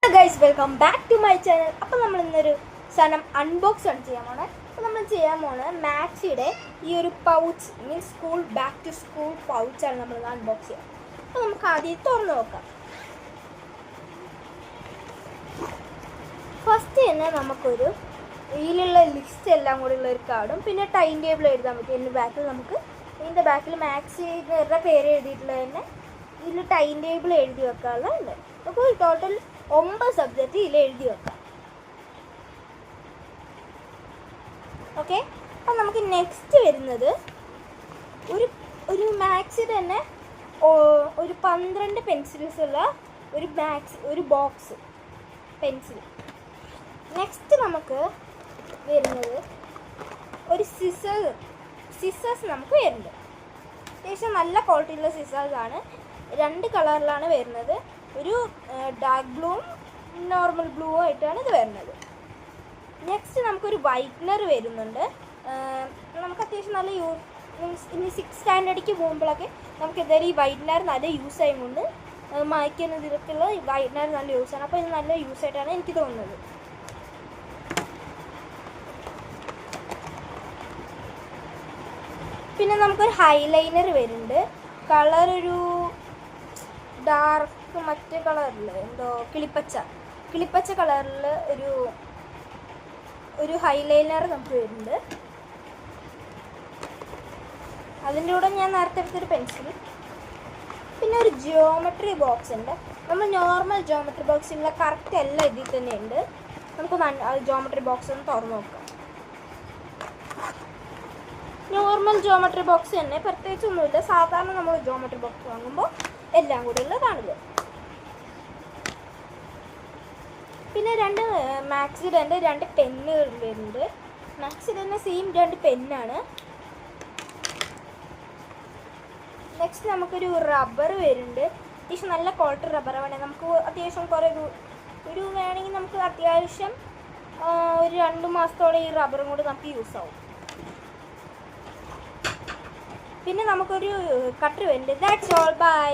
Hello guys, welcome back to my channel. അപ്പോൾ നമ്മൾ ഇന്നൊരു സാധനം അൺബോക്സ് ആണ് ചെയ്യാൻ പോണേ. അപ്പോൾ നമ്മൾ ചെയ്യാൻ പോകുന്നത് മാക്സിയുടെ ഈ ഒരു pouch, means school back to school പൗച്ചാണ് നമ്മൾ അൺബോക്സ് ചെയ്യുക. അപ്പോൾ നമുക്ക് ആദ്യം തുറന്ന് നോക്കാം. ഫസ്റ്റ് തന്നെ നമുക്കൊരു ഇതിലുള്ള ലിസ്റ്റ് എല്ലാം കൂടി ഉള്ള ഒരു കാർഡും പിന്നെ ടൈം ടേബിൾ എഴുതാൻ പറ്റും. ഇതിൻ്റെ ബാക്കിൽ നമുക്ക് ഇതിൻ്റെ ബാക്കിൽ മാക്സിയുടെ പേര് എഴുതിയിട്ടുള്ളത് തന്നെ ഇതിൽ ടൈം ടേബിൾ എഴുതി വെക്കാനുള്ളത്. അപ്പോൾ ടോട്ടൽ 9 സബ്ജക്റ്റ് ഇതിൽ എഴുതി വെക്കാം. ഓക്കെ, അപ്പം നമുക്ക് നെക്സ്റ്റ് വരുന്നത് ഒരു മാക്സിൽ തന്നെ ഒരു 12 പെൻസിൽസ് ഉള്ള ഒരു ബോക്സ് പെൻസിൽ. നെക്സ്റ്റ് നമുക്ക് വരുന്നത് ഒരു സിസേഴ്സ് നമുക്ക് വരുന്നുണ്ട്. അത്യാവശ്യം നല്ല ക്വാളിറ്റിയുള്ള സിസേഴ്സാണ്. 2 കളറിലാണ് വരുന്നത്. ഒരു ഡാർക്ക് ബ്ലൂവും നോർമൽ ബ്ലൂവും ആയിട്ടാണ് ഇത് വരുന്നത്. നെക്സ്റ്റ് നമുക്കൊരു വൈറ്റ്നർ വരുന്നുണ്ട്. നമുക്ക് അത്യാവശ്യം നല്ല മീൻസ് ഇനി 6th സ്റ്റാൻഡേർഡിലേക്ക് പോകുമ്പോഴൊക്കെ നമുക്ക് എന്തായാലും ഈ വൈറ്റ്നർ നല്ല യൂസ് ആയതുകൊണ്ട് മായ്ക്കുന്ന ഇതിലേക്കുള്ള വൈറ്റ്നർ നല്ല യൂസാണ്. അപ്പോൾ ഇത് നല്ല യൂസ് ആയിട്ടാണ് എനിക്ക് തോന്നുന്നത്. പിന്നെ നമുക്കൊരു ഹൈലൈനർ വരുന്നുണ്ട്. കളറൊരു ഡാർക്ക് മറ്റേ കളറിൽ എന്തോ കിളിപ്പച്ച കളറിൽ ഒരു ഹൈലൈനർ നമുക്ക് വരുന്നുണ്ട്. അതിൻ്റെ കൂടെ ഞാൻ നേരത്തെ എടുത്തൊരു പെൻസിൽ, പിന്നെ ഒരു ജിയോമെട്രി ബോക്സ് ഉണ്ട്. നമ്മൾ നോർമൽ ജിയോമെട്രി ബോക്സിനുള്ള കറക്റ്റ് എല്ലാം ഇതിൽ തന്നെ ഉണ്ട്. നമുക്ക് ജിയോമെട്രി ബോക്സ് ഒന്ന് തുറന്ന് നോക്കാം. നോർമൽ ജിയോമെട്രി ബോക്സ് തന്നെ, പ്രത്യേകിച്ചൊന്നുമില്ല. സാധാരണ നമ്മൾ ജിയോമെട്രി ബോക്സ് വാങ്ങുമ്പോൾ എല്ലാം കൂടി ഉള്ളതാണല്ലോ. പിന്നെ മാക്സിയുടെ 2 പെന്നുകൾ വരുന്നുണ്ട്. മാക്സിയുടെ തന്നെ സെയിം 2 പെന്നാണ്. നെക്സ്റ്റ് നമുക്കൊരു റബ്ബർ വരുന്നുണ്ട്. അത്യാവശ്യം നല്ല ക്വാളിറ്റി റബ്ബർ വേണമെങ്കിൽ നമുക്ക് അത്യാവശ്യം കുറേ ഒരു വേണമെങ്കിൽ നമുക്ക് അത്യാവശ്യം ഒരു 2 മാസത്തോളം ഈ റബ്ബറും കൂടി നമുക്ക് യൂസ് ആവും. പിന്നെ നമുക്കൊരു കട്ടർ വരുന്നുണ്ട്. That's all, by.